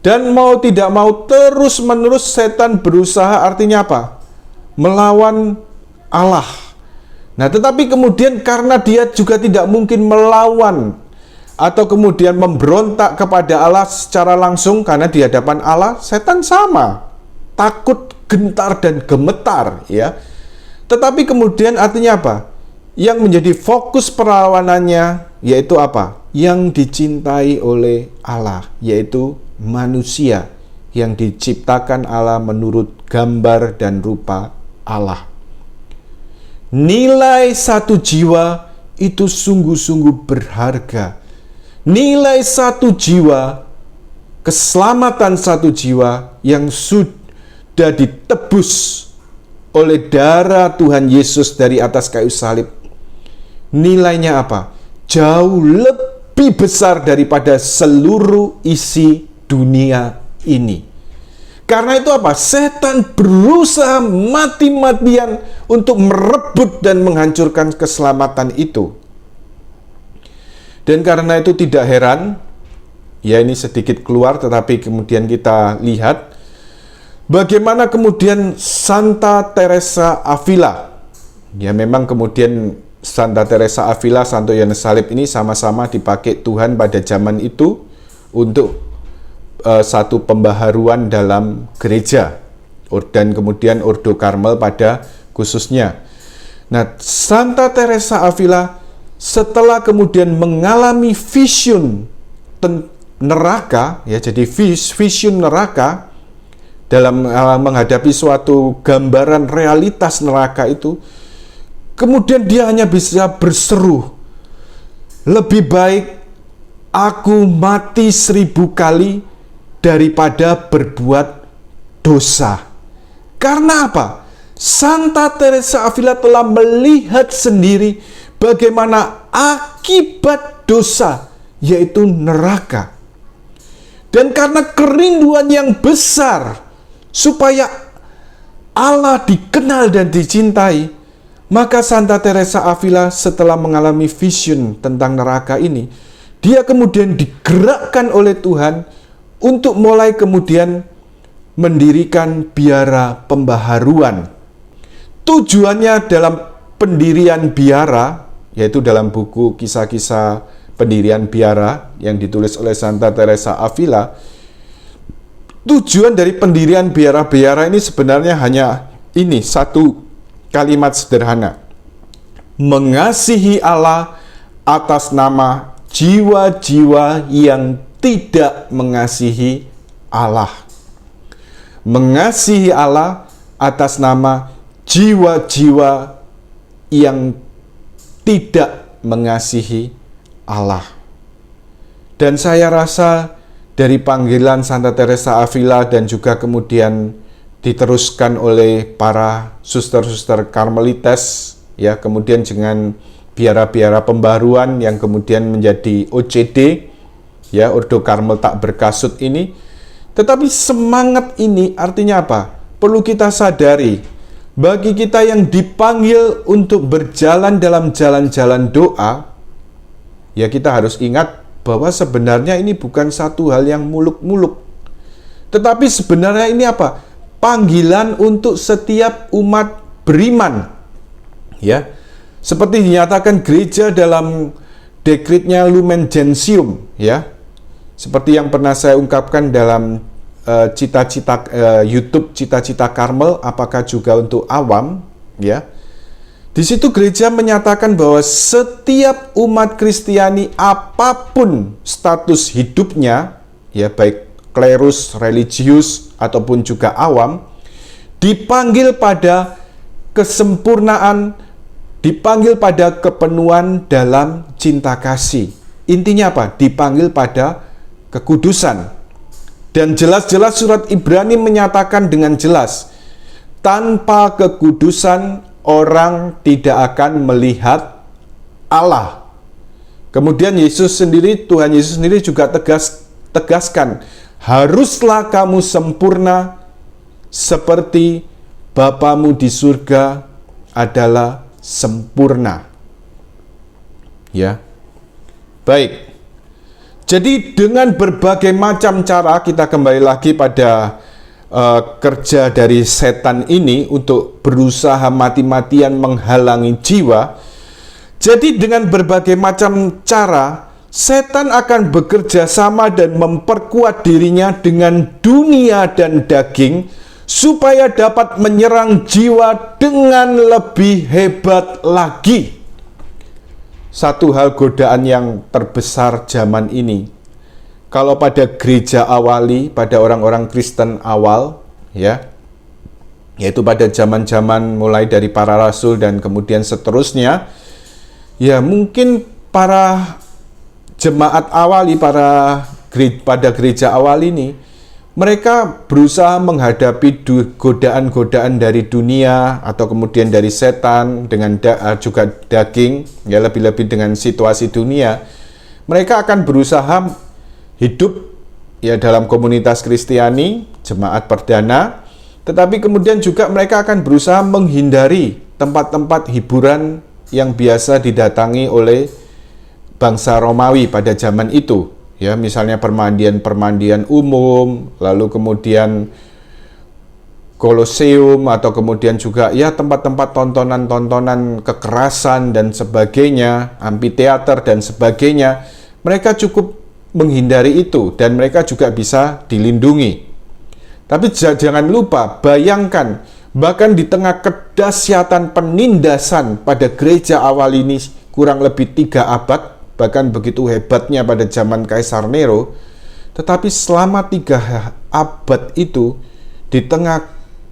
Dan mau tidak mau terus-menerus setan berusaha, artinya apa? Melawan Allah. Nah, tetapi kemudian karena dia juga tidak mungkin melawan atau kemudian memberontak kepada Allah secara langsung, karena di hadapan Allah setan sama takut, gentar dan gemetar, ya. Tetapi kemudian artinya apa? Yang menjadi fokus perlawanannya yaitu apa? Yang dicintai oleh Allah, yaitu manusia yang diciptakan Allah menurut gambar dan rupa Allah. Nilai satu jiwa itu sungguh-sungguh berharga. Nilai satu jiwa, keselamatan satu jiwa yang sudah ditebus oleh darah Tuhan Yesus dari atas kayu salib, nilainya apa? Jauh lebih besar daripada seluruh isi dunia ini. Karena itu apa? Setan berusaha mati-matian untuk merebut dan menghancurkan keselamatan itu. Dan karena itu tidak heran, ya ini sedikit keluar, tetapi kemudian kita lihat bagaimana kemudian Santa Teresa Avila, ya memang kemudian Santa Teresa Avila, Santo Yohanes Salib ini sama-sama dipakai Tuhan pada zaman itu untuk satu pembaharuan dalam gereja, dan kemudian Ordo Karmel pada khususnya. Nah, Santa Teresa Avila setelah kemudian mengalami vision neraka, ya jadi vision neraka, dalam menghadapi suatu gambaran realitas neraka itu, kemudian dia hanya bisa berseru, lebih baik aku mati 1000 kali daripada berbuat dosa. Karena apa? Santa Teresa Avila telah melihat sendiri bagaimana akibat dosa, yaitu neraka. Dan karena kerinduan yang besar supaya Allah dikenal dan dicintai, maka Santa Teresa Avila setelah mengalami vision tentang neraka ini, dia kemudian digerakkan oleh Tuhan untuk mulai kemudian mendirikan biara pembaharuan. Tujuannya dalam pendirian biara, yaitu dalam buku Kisah-kisah Pendirian Biara yang ditulis oleh Santa Teresa Avila, tujuan dari pendirian biara-biara ini sebenarnya hanya ini, satu kalimat sederhana: mengasihi Allah atas nama jiwa-jiwa yang tidak mengasihi Allah. Mengasihi Allah atas nama jiwa-jiwa yang tidak mengasihi Allah. Dan saya rasa dari panggilan Santa Teresa Avila dan juga kemudian diteruskan oleh para suster-suster Karmelites, ya, kemudian dengan biara-biara pembaruan yang kemudian menjadi OCD, ya, Ordo Karmel Tak Berkasut ini. Tetapi semangat ini artinya apa? Perlu kita sadari, bagi kita yang dipanggil untuk berjalan dalam jalan-jalan doa, ya kita harus ingat bahwa sebenarnya ini bukan satu hal yang muluk-muluk. Tetapi sebenarnya ini apa? Panggilan untuk setiap umat beriman. Ya. Seperti dinyatakan gereja dalam dekretnya Lumen Gentium, ya. Seperti yang pernah saya ungkapkan dalam YouTube Cita-cita Karmel, apakah juga untuk awam, ya. Di situ gereja menyatakan bahwa setiap umat Kristiani apapun status hidupnya, ya baik klerus, religius ataupun juga awam, dipanggil pada kesempurnaan, dipanggil pada kepenuhan dalam cinta kasih. Intinya apa? Dipanggil pada kekudusan. Dan jelas-jelas surat Ibrani menyatakan dengan jelas, tanpa kekudusan orang tidak akan melihat Allah. Kemudian Tuhan Yesus sendiri juga tegaskan, haruslah kamu sempurna seperti Bapamu di surga adalah sempurna. Ya. Baik. Jadi dengan berbagai macam cara kita kembali lagi pada kerja dari setan ini untuk berusaha mati-matian menghalangi jiwa. Jadi dengan berbagai macam cara setan akan bekerja sama dan memperkuat dirinya dengan dunia dan daging supaya dapat menyerang jiwa dengan lebih hebat lagi. Satu hal godaan yang terbesar zaman ini, kalau pada gereja awali, pada orang-orang Kristen awal, ya, yaitu pada zaman-zaman mulai dari para rasul dan kemudian seterusnya, ya mungkin para jemaat awali, pada gereja awal ini, mereka berusaha menghadapi godaan-godaan dari dunia atau kemudian dari setan dengan juga daging, ya lebih-lebih dengan situasi dunia. Mereka akan berusaha hidup ya dalam komunitas Kristiani, jemaat perdana, tetapi kemudian juga mereka akan berusaha menghindari tempat-tempat hiburan yang biasa didatangi oleh bangsa Romawi pada zaman itu. Ya, misalnya permandian-permandian umum, lalu kemudian Koloseum, atau kemudian juga ya tempat-tempat tontonan-tontonan kekerasan dan sebagainya, amfiteater dan sebagainya. Mereka cukup menghindari itu dan mereka juga bisa dilindungi. Tapi jangan lupa, bayangkan, bahkan di tengah kedahsyatan penindasan pada gereja awal ini kurang lebih 3 abad, bahkan begitu hebatnya pada zaman Kaisar Nero, tetapi selama 3 abad itu, di tengah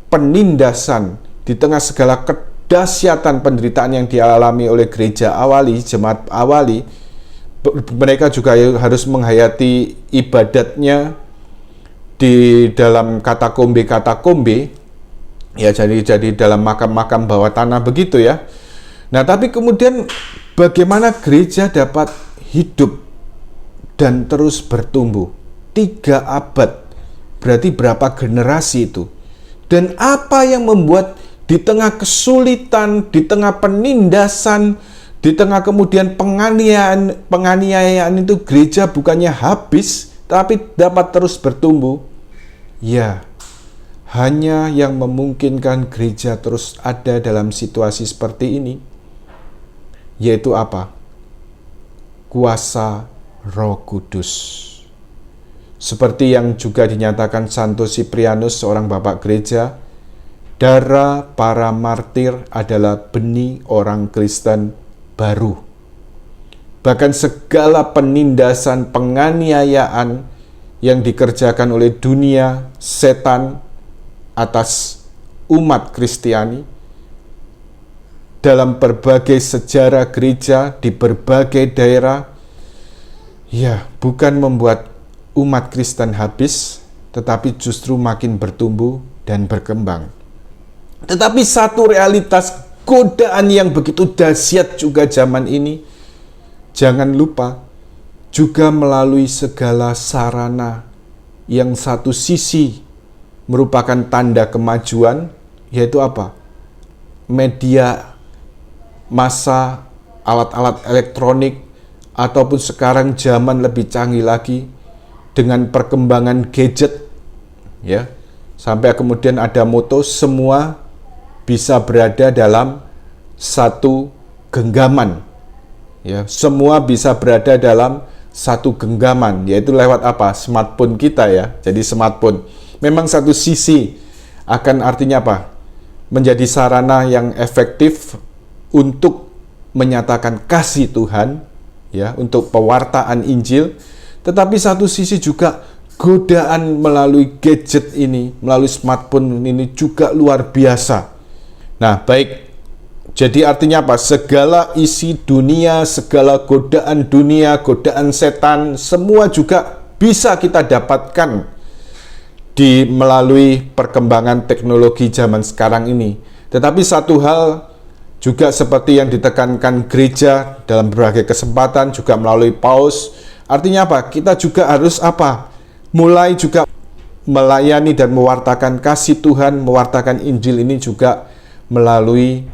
penindasan, di tengah segala kedahsyatan penderitaan yang dialami oleh gereja awali, jemaat awali, mereka juga harus menghayati ibadatnya di dalam katakombe, ya jadi dalam makam-makam bawah tanah begitu ya. Nah, tapi kemudian bagaimana gereja dapat hidup dan terus bertumbuh? 3 abad, berarti berapa generasi itu? Dan apa yang membuat di tengah kesulitan, di tengah penindasan, di tengah kemudian penganiayaan itu gereja bukannya habis, tapi dapat terus bertumbuh? Ya, hanya yang memungkinkan gereja terus ada dalam situasi seperti ini, yaitu apa? Kuasa Roh Kudus. Seperti yang juga dinyatakan Santo Siprianus, seorang bapak gereja, darah para martir adalah benih orang Kristen baru. Bahkan segala penindasan, penganiayaan yang dikerjakan oleh dunia, setan atas umat Kristiani dalam berbagai sejarah gereja di berbagai daerah, ya bukan membuat umat Kristen habis, tetapi justru makin bertumbuh dan berkembang. Tetapi satu realitas godaan yang begitu dahsyat juga zaman ini, jangan lupa, juga melalui segala sarana yang satu sisi merupakan tanda kemajuan, yaitu apa? Media massa, alat-alat elektronik, ataupun sekarang zaman lebih canggih lagi dengan perkembangan gadget, ya, sampai kemudian ada moto semua bisa berada dalam satu genggaman, ya, semua bisa berada dalam satu genggaman, yaitu lewat apa? Smartphone kita, ya. Jadi smartphone memang satu sisi akan artinya apa? Menjadi sarana yang efektif untuk menyatakan kasih Tuhan, ya, untuk pewartaan Injil, tetapi satu sisi juga godaan melalui gadget ini, melalui smartphone ini juga luar biasa. Nah, baik. Jadi artinya apa? Segala isi dunia, segala godaan dunia, godaan setan, semua juga bisa kita dapatkan melalui perkembangan teknologi zaman sekarang ini. Tetapi satu hal juga seperti yang ditekankan gereja dalam berbagai kesempatan, juga melalui paus, artinya apa? Kita juga harus apa? Mulai juga melayani dan mewartakan kasih Tuhan, mewartakan Injil ini juga melalui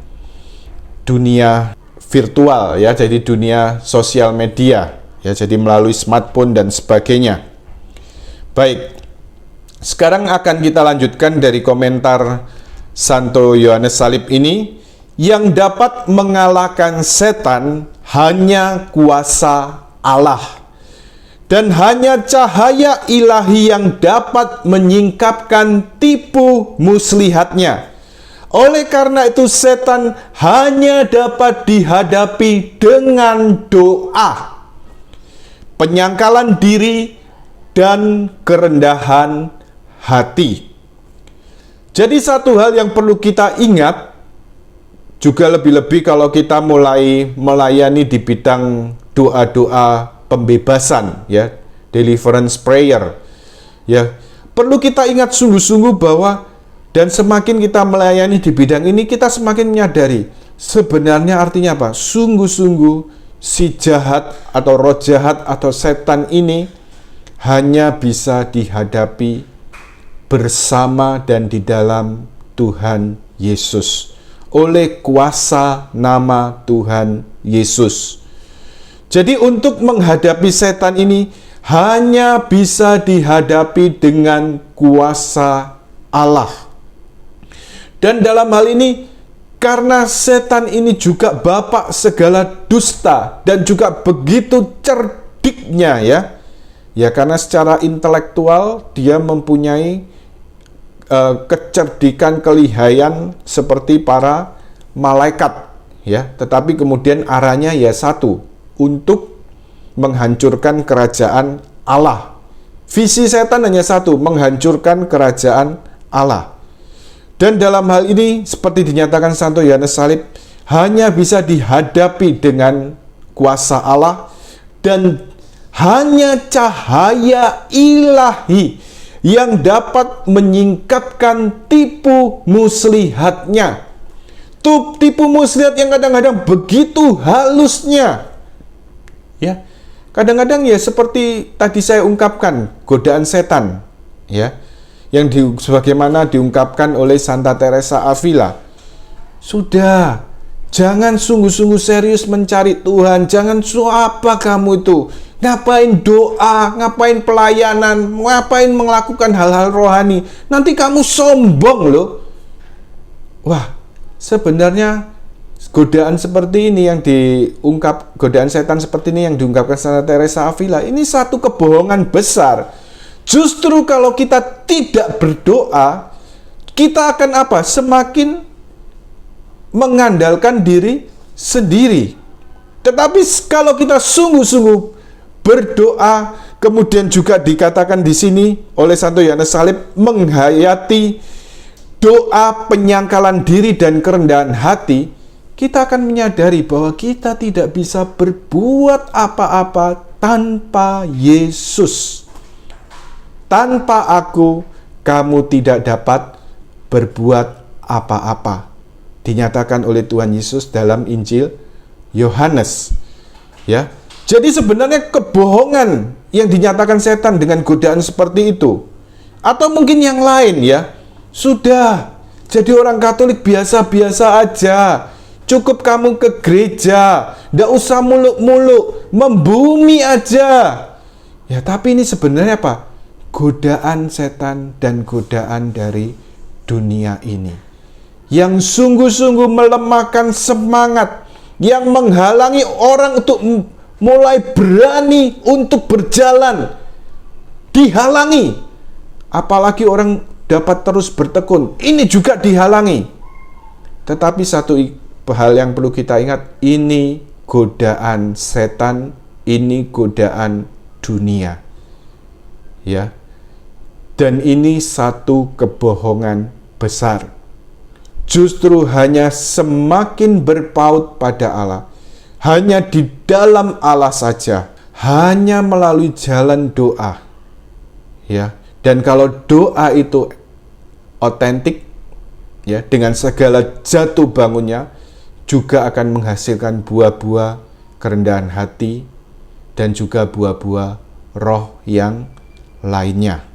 dunia virtual, ya, jadi dunia sosial media, Ya, jadi melalui smartphone dan sebagainya. Baik, sekarang akan kita lanjutkan dari komentar Santo Yohanes Salib ini. Yang dapat mengalahkan setan hanya kuasa Allah, dan hanya cahaya ilahi yang dapat menyingkapkan tipu muslihatnya. Oleh karena itu setan hanya dapat dihadapi dengan doa, penyangkalan diri, dan kerendahan hati. Jadi satu hal yang perlu kita ingat, juga lebih-lebih kalau kita mulai melayani di bidang doa-doa pembebasan, ya, deliverance prayer, ya, perlu kita ingat sungguh-sungguh bahwa, dan semakin kita melayani di bidang ini, kita semakin menyadari sebenarnya artinya apa? Sungguh-sungguh si jahat atau roh jahat atau setan ini hanya bisa dihadapi bersama dan di dalam Tuhan Yesus, oleh kuasa nama Tuhan Yesus. Jadi untuk menghadapi setan ini hanya bisa dihadapi dengan kuasa Allah. Dan dalam hal ini, karena setan ini juga bapak segala dusta dan juga begitu cerdiknya, ya, karena secara intelektual dia mempunyai kecerdikan, kelihayan seperti para malaikat, ya, tetapi kemudian arahnya ya satu, untuk menghancurkan kerajaan Allah. Visi setan hanya satu, menghancurkan kerajaan Allah. Dan dalam hal ini seperti dinyatakan Santo Yohanes Salib, hanya bisa dihadapi dengan kuasa Allah dan hanya cahaya ilahi yang dapat menyingkapkan tipu muslihatnya. Tipu muslihat yang kadang-kadang begitu halusnya, ya, kadang-kadang ya seperti tadi saya ungkapkan, godaan setan, ya, yang sebagaimana diungkapkan oleh Santa Teresa Avila. Sudah, jangan sungguh-sungguh serius mencari Tuhan, jangan apa kamu itu, ngapain doa, ngapain pelayanan, ngapain melakukan hal-hal rohani, nanti kamu sombong loh. Wah, sebenarnya godaan seperti ini yang diungkap, godaan setan seperti ini yang diungkapkan Santa Teresa Avila, ini satu kebohongan besar. Justru kalau kita tidak berdoa, kita akan apa? Semakin mengandalkan diri sendiri. Tetapi kalau kita sungguh-sungguh berdoa, kemudian juga dikatakan di sini oleh Santo Yohanes Salib, menghayati doa penyangkalan diri dan kerendahan hati, kita akan menyadari bahwa kita tidak bisa berbuat apa-apa tanpa Yesus. Tanpa aku, kamu tidak dapat berbuat apa-apa, dinyatakan oleh Tuhan Yesus dalam Injil Yohanes, ya. Jadi sebenarnya kebohongan yang dinyatakan setan dengan godaan seperti itu, atau mungkin yang lain, ya, sudah jadi orang Katolik biasa-biasa aja, cukup kamu ke gereja, ndak usah muluk-muluk, membumi aja, ya. Tapi ini sebenarnya apa? Godaan setan dan godaan dari dunia ini, yang sungguh-sungguh melemahkan semangat, yang menghalangi orang untuk mulai berani untuk berjalan, dihalangi. Apalagi orang dapat terus bertekun, ini juga dihalangi. Tetapi satu hal yang perlu kita ingat, ini godaan setan, ini godaan dunia, ya. Dan ini satu kebohongan besar. Justru hanya semakin berpaut pada Allah, hanya di dalam Allah saja, hanya melalui jalan doa, ya. Dan kalau doa itu otentik, ya, dengan segala jatuh bangunnya, juga akan menghasilkan buah-buah kerendahan hati dan juga buah-buah roh yang lainnya.